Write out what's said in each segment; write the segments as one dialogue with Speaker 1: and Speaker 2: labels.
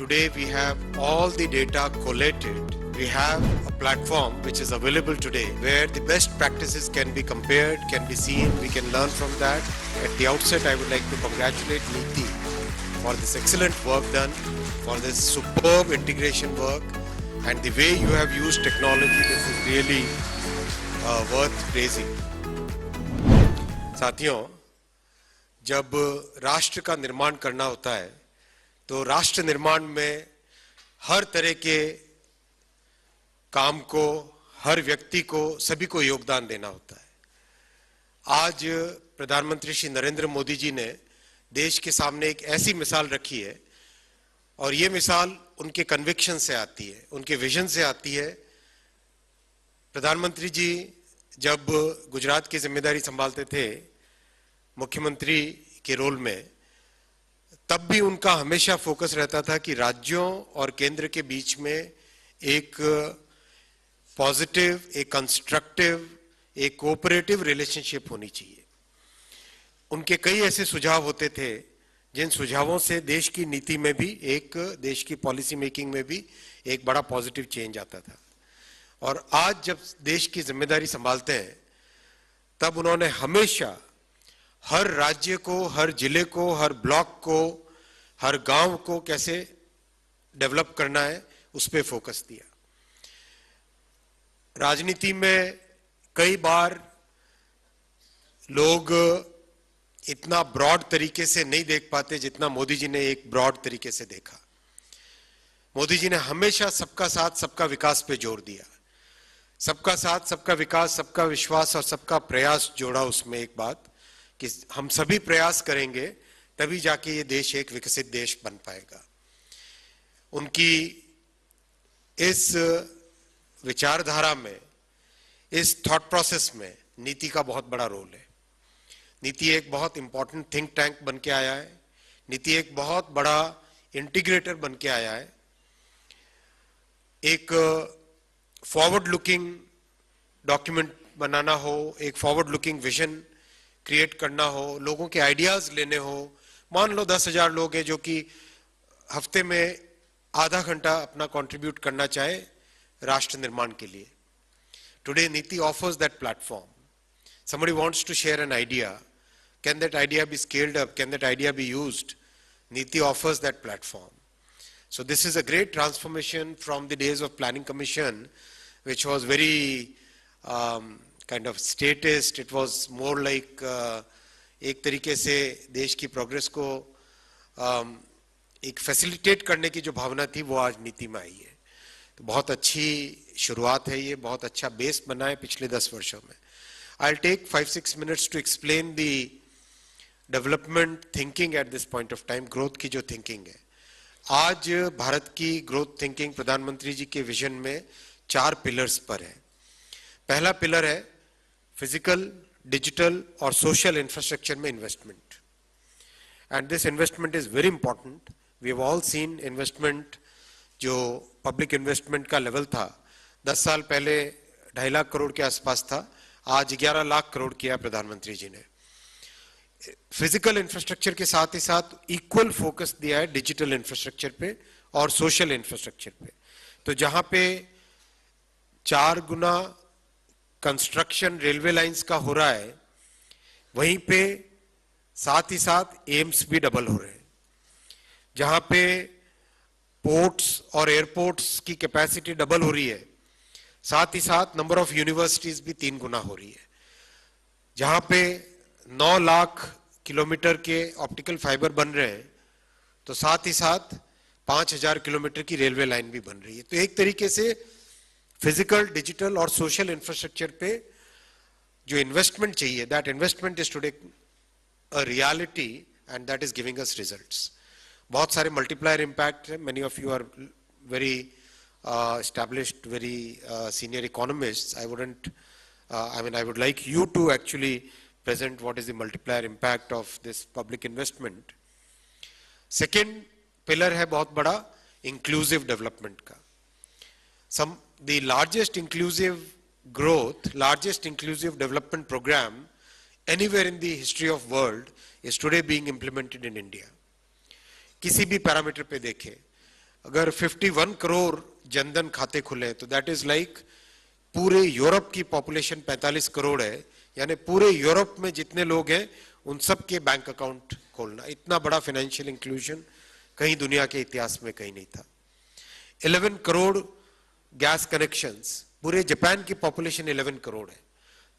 Speaker 1: Today we have all the data collated. We have a platform which is available today where the best practices can be compared, can be seen, we can learn from that. At the outset, I would like to congratulate Neeti for this excellent work done, for this superb integration work, and the way you have used technology. This is really worth praising. साथियों, जब राष्ट्र का निर्माण करना होता है तो राष्ट्र निर्माण में हर तरह के काम को, हर व्यक्ति को, सभी को योगदान देना होता है। आज प्रधानमंत्री श्री नरेंद्र मोदी जी ने देश के सामने एक ऐसी मिसाल रखी है और ये मिसाल उनके कन्विक्शन से आती है, उनके विजन से आती है। प्रधानमंत्री जी जब गुजरात की जिम्मेदारी संभालते थे मुख्यमंत्री के रोल में, तब भी उनका हमेशा फोकस रहता था कि राज्यों और केंद्र के बीच में एक पॉजिटिव, एक कंस्ट्रक्टिव, एक कोऑपरेटिव रिलेशनशिप होनी चाहिए। उनके कई ऐसे सुझाव होते थे जिन सुझावों से देश की नीति में भी, एक देश की पॉलिसी मेकिंग में भी एक बड़ा पॉजिटिव चेंज आता था। और आज जब देश की जिम्मेदारी संभालते हैं तब उन्होंने हमेशा हर राज्य को, हर जिले को, हर ब्लॉक को, हर गांव को कैसे डेवलप करना है उस पे फोकस दिया। राजनीति में कई बार लोग इतना ब्रॉड तरीके से नहीं देख पाते जितना मोदी जी ने एक ब्रॉड तरीके से देखा। मोदी जी ने हमेशा सबका साथ, सबका विकास पे जोर दिया। सबका साथ, सबका विकास, सबका विश्वास और सबका प्रयास जोड़ा उसमें एक बात कि हम सभी प्रयास करेंगे तभी जाके ये देश एक विकसित देश बन पाएगा। उनकी इस विचारधारा में, इस थॉट प्रोसेस में नीति का बहुत बड़ा रोल है। नीति एक बहुत इंपॉर्टेंट थिंक टैंक बन के आया है। नीति एक बहुत बड़ा इंटीग्रेटर बन के आया है। एक फॉरवर्ड लुकिंग डॉक्यूमेंट बनाना हो, एक फॉरवर्ड लुकिंग विजन क्रिएट करना हो, लोगों के आइडियाज लेने हो। मान लो 10,000 लोग हैं जो कि हफ्ते में आधा घंटा अपना कंट्रीब्यूट करना चाहे राष्ट्र निर्माण के लिए। टुडे नीति offers that platform. Somebody wants to share an idea. Can that idea be scaled up? Can that idea be used? Niti offers that platform. So this is a great transformation from the days of Planning Commission, which was very kind of statist. It was more like एक तरीके से देश की progress को एक facilitate करने की जो भावना थी वो आज नीति में आई है। तो बहुत अच्छी शुरुआत है, ये बहुत अच्छा बेस बना है पिछले 10 वर्षों में। I'll take 5-6 minutes to explain the development thinking at this point of time, growth की जो thinking है। आज भारत की growth thinking प्रधानमंत्री जी के विजन में 4 पिलर्स पर है। पहला पिलर है फिजिकल, डिजिटल और सोशल इंफ्रास्ट्रक्चर में investment. And this investment is very important. We have all seen investment, जो पब्लिक इन्वेस्टमेंट का लेवल था 10 साल पहले 2.5 लाख करोड़ के आसपास था, आज 11 लाख करोड़ किया प्रधानमंत्री जी ने। फिजिकल इंफ्रास्ट्रक्चर के साथ ही साथ इक्वल फोकस दिया है डिजिटल इंफ्रास्ट्रक्चर पे और सोशल इंफ्रास्ट्रक्चर पे। तो जहां पे 4 गुना कंस्ट्रक्शन रेलवे लाइंस का हो रहा है, वहीं पे साथ ही साथ एम्स भी डबल हो रहे हैं। जहां पे पोर्ट्स और एयरपोर्ट्स की कैपेसिटी डबल हो रही है, साथ ही साथ नंबर ऑफ यूनिवर्सिटीज भी 3 गुना हो रही है। जहां पे 9 लाख किलोमीटर के ऑप्टिकल फाइबर बन रहे हैं, तो साथ ही साथ 5,000 किलोमीटर की रेलवे लाइन भी बन रही है। तो एक तरीके से फिजिकल, डिजिटल और सोशल इंफ्रास्ट्रक्चर पे जो इन्वेस्टमेंट चाहिए, that investment is today a reality and that is giving us results. बहुत सारे मल्टीप्लायर इम्पैक्ट है। Many of you are very established, very senior economists. I would like you to actually present what is the multiplier impact of this public investment. Second pillar है बहुत बड़ा inclusive development का। The largest inclusive growth, largest inclusive development program anywhere in the history of world is today being implemented in India. किसी भी parameter पे देखें, अगर 51 करोड़ जनधन खाते खुले तो दैट इज लाइक पूरे यूरोप की पॉपुलेशन 45 करोड़ है, यानी पूरे यूरोप में जितने लोग हैं उन सब के बैंक अकाउंट खोलना। इतना बड़ा फाइनेंशियल इंक्लूजन कहीं दुनिया के इतिहास में कहीं नहीं था। 11 करोड़ गैस कनेक्शंस, पूरे जापान की पॉपुलेशन 11 करोड़ है,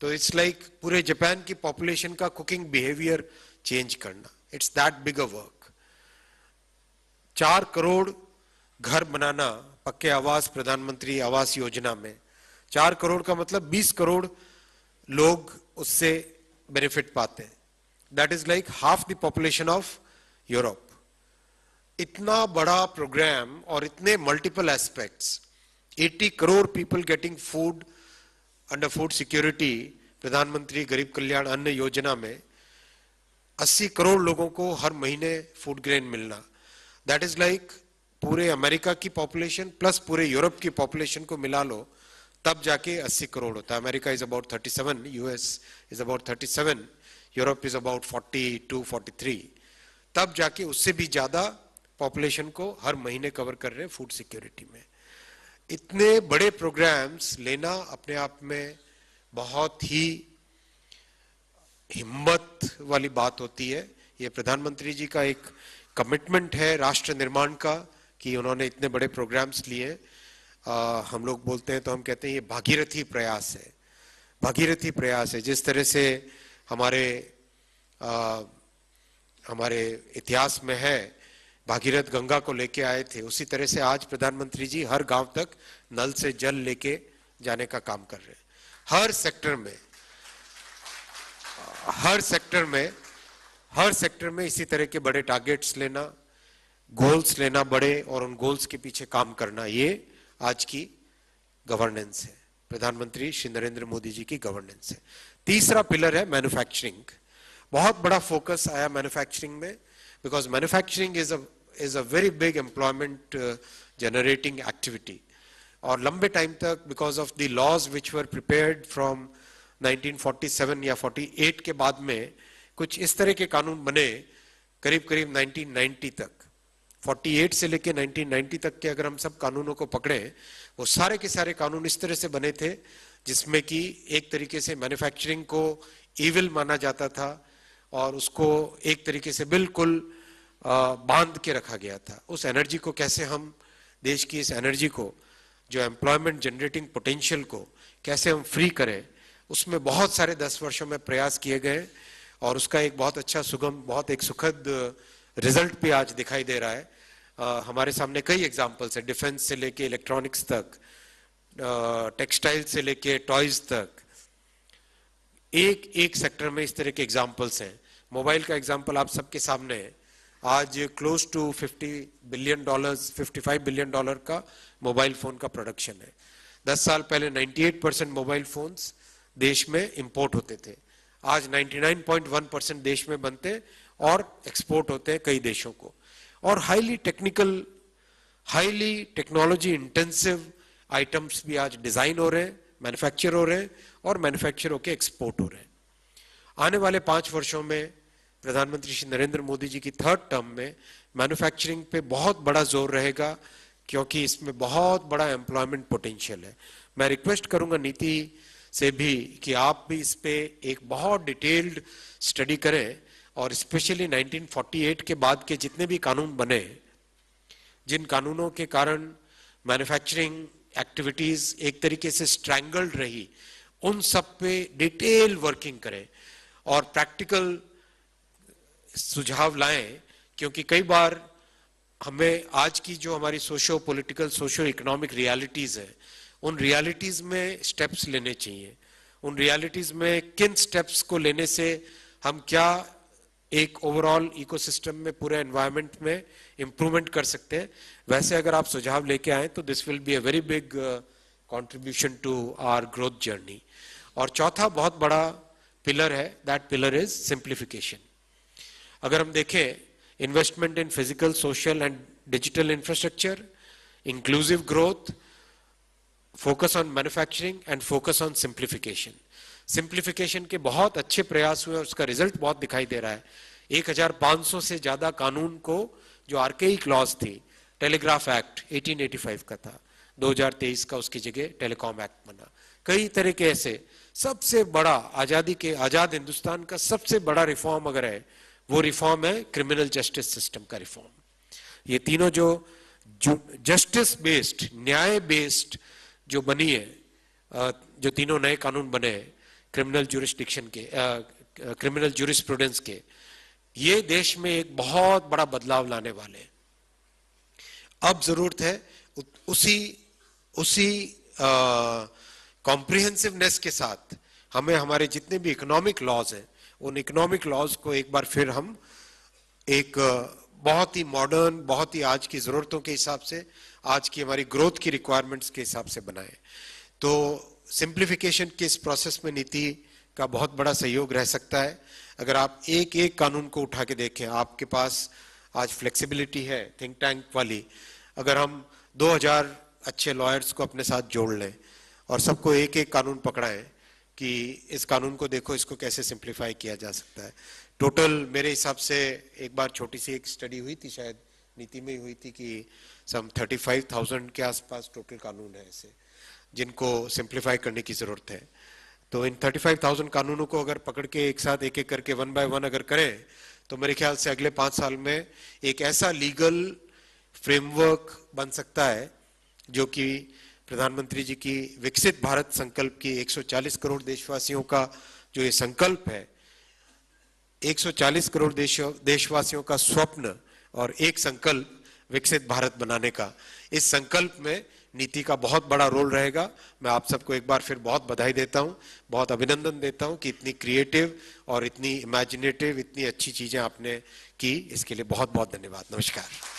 Speaker 1: तो इट्स लाइक पूरे जापान की पॉपुलेशन का कुकिंग बिहेवियर चेंज करना। It's that big a work. 4 crore घर बनाना पक्के आवास प्रधानमंत्री आवास योजना में। 4 करोड़ का मतलब 20 करोड़ लोग उससे बेनिफिट पाते हैं। That is like half the population of Europe. इतना बड़ा प्रोग्राम और इतने multiple aspects, 80 crore people getting food under food security, प्रधानमंत्री गरीब कल्याण अन्न योजना में 80 करोड़ लोगों को हर महीने फूड ग्रेन मिलना। दैट इज लाइक पूरे अमेरिका की पॉपुलेशन प्लस पूरे यूरोप की पॉपुलेशन को मिला लो, तब जाके 80 करोड़ होता है। America is about 37, US is about 37, Europe is about 42, 43, तब जाके उससे भी ज्यादा पॉपुलेशन को हर महीने कवर कर रहे हैं फूड सिक्योरिटी में। इतने बड़े प्रोग्राम्स लेना अपने आप में बहुत ही हिम्मत वाली बात होती है। ये प्रधानमंत्री जी का एक कमिटमेंट है राष्ट्र निर्माण का कि उन्होंने इतने बड़े प्रोग्राम्स लिए। हम लोग बोलते हैं तो हम कहते हैं ये भागीरथी प्रयास है, भागीरथी प्रयास है। जिस तरह से हमारे इतिहास में है भागीरथ गंगा को लेके आए थे, उसी तरह से आज प्रधानमंत्री जी हर गांव तक नल से जल लेके जाने का काम कर रहे हैं। हर सेक्टर में इसी तरह के बड़े टारगेट्स लेना, गोल्स लेना बड़े, और उन गोल्स के पीछे काम करना, ये आज की गवर्नेंस है, प्रधानमंत्री श्री नरेंद्र मोदी जी की गवर्नेंस है। तीसरा पिलर है मैन्युफैक्चरिंग। बहुत बड़ा फोकस आया मैन्युफैक्चरिंग में, because manufacturing is a very big employment generating activity. और लंबे टाइम तक because of the laws which were prepared from 1947 या 48 के बाद में कुछ इस तरह के कानून बने करीब करीब 1990 तक। 48 से लेके 1990 तक के अगर हम सब कानूनों को पकड़े, वो सारे के सारे कानून इस तरह से बने थे जिसमें कि एक तरीके से मैन्युफैक्चरिंग को इविल माना जाता था और उसको एक तरीके से बिल्कुल बांध के रखा गया था। उस एनर्जी को कैसे हम, देश की इस एनर्जी को, जो एम्प्लॉयमेंट जनरेटिंग पोटेंशियल को कैसे हम फ्री करें, उसमें बहुत सारे 10 वर्षों में प्रयास किए गए और उसका एक बहुत अच्छा सुगम, बहुत एक सुखद रिजल्ट भी आज दिखाई दे रहा है। हमारे सामने कई एग्जाम्पल्स है, डिफेंस से लेके इलेक्ट्रॉनिक्स तक, टेक्सटाइल से लेके टॉयज तक, एक सेक्टर में इस तरह के एग्जाम्पल्स हैं। मोबाइल का एग्जाम्पल आप सबके सामने है। आज क्लोज टू $55 बिलियन का मोबाइल फोन का प्रोडक्शन है। 10 साल पहले 98% मोबाइल फोन्स देश में इंपोर्ट होते थे, आज 99.1% देश में बनते और एक्सपोर्ट होते हैं कई देशों को। और हाईली टेक्नोलॉजी इंटेंसिव आइटम्स भी आज डिजाइन हो रहे हैं, मैन्युफैक्चर हो रहे हैं और मैन्युफैक्चर होकर एक्सपोर्ट हो रहे हैं। आने वाले 5 वर्षों में प्रधानमंत्री श्री नरेंद्र मोदी जी की 3rd टर्म में मैन्युफैक्चरिंग पे बहुत बड़ा जोर रहेगा, क्योंकि इसमें बहुत बड़ा एम्प्लॉयमेंट पोटेंशियल है। मैं रिक्वेस्ट करूंगा नीति से भी कि आप भी इस पे एक बहुत डिटेल्ड स्टडी करें, और स्पेशली 1948 के बाद के जितने भी कानून बने, जिन कानूनों के कारण मैन्युफैक्चरिंग एक्टिविटीज एक तरीके से स्ट्रैंगल्ड रही, उन सब पे डिटेल वर्किंग करें और प्रैक्टिकल सुझाव लाएं। क्योंकि कई बार हमें आज की जो हमारी socio political, socio economic realities है, उन रियलिटीज में स्टेप्स लेने चाहिए। उन रियलिटीज में किन स्टेप्स को लेने से हम क्या एक ओवरऑल इकोसिस्टम में, पूरे एनवायरनमेंट में इंप्रूवमेंट कर सकते हैं, वैसे अगर आप सुझाव लेके आए तो this will be a very big contribution to our growth journey. और चौथा बहुत बड़ा पिलर है, दैट पिलर इज सिंप्लीफिकेशन। अगर हम देखें, investment in physical, social and digital infrastructure, inclusive growth, focus on manufacturing and focus on simplification. Simplification के बहुत अच्छे प्रयास हुए, उसका रिजल्ट बहुत दिखाई दे रहा है। 1500 से ज्यादा कानून को, जो आर्केइक लॉज थी, टेलीग्राफ एक्ट 1885 का था, 2023 का उसकी जगह टेलीकॉम एक्ट बना। कई तरह के ऐसे सबसे बड़ा आजाद हिंदुस्तान का सबसे बड़ा रिफॉर्म अगर है, वो रिफॉर्म है क्रिमिनल जस्टिस सिस्टम का रिफॉर्म। ये तीनों जो जस्टिस बेस्ड, न्याय बेस्ड जो बनी है, जो तीनों नए कानून बने हैं क्रिमिनल ज्यूरिसडिक्शन के, क्रिमिनल ज्यूरिस्प्रूडेंस के, ये देश में एक बहुत बड़ा बदलाव लाने वाले हैं। अब जरूरत है उसी कॉम्प्रिहेंसिवनेस के साथ हमें हमारे जितने भी इकोनॉमिक लॉज हैं, उन इकोनॉमिक लॉज को एक बार फिर हम एक बहुत ही मॉडर्न, बहुत ही आज की जरूरतों के हिसाब से, आज की हमारी ग्रोथ की रिक्वायरमेंट्स के हिसाब से बनाए। तो सिंप्लीफिकेशन के इस प्रोसेस में नीति का बहुत बड़ा सहयोग रह सकता है। अगर आप एक एक कानून को उठा के देखें, आपके पास आज फ्लेक्सिबिलिटी है थिंक टैंक वाली। अगर हम 2000 अच्छे लॉयर्स को अपने साथ जोड़ लें और सबको एक एक कानून पकड़ाएं कि इस कानून को देखो, इसको कैसे सिंप्लीफाई किया जा सकता है। टोटल मेरे हिसाब से एक बार छोटी सी एक स्टडी हुई थी, शायद नीति में हुई थी, कि सम 35,000 के आसपास टोटल कानून है ऐसे जिनको सिंप्लीफाई करने की जरूरत है। तो इन 35,000 कानूनों को अगर पकड़ के एक साथ एक एक करके 1 by 1 अगर करें, तो मेरे ख्याल से अगले 5 साल में एक ऐसा लीगल फ्रेमवर्क बन सकता है जो कि प्रधानमंत्री जी की विकसित भारत संकल्प की 140 करोड़ देशवासियों का जो ये संकल्प है, 140 करोड़ देशवासियों का स्वप्न और एक संकल्प विकसित भारत बनाने का, इस संकल्प में नीति का बहुत बड़ा रोल रहेगा। मैं आप सबको एक बार फिर बहुत बधाई देता हूं, बहुत अभिनंदन देता हूं कि इतनी क्रिएटिव और इतनी इमेजिनेटिव, इतनी अच्छी चीजें आपने की। इसके लिए बहुत बहुत धन्यवाद। नमस्कार।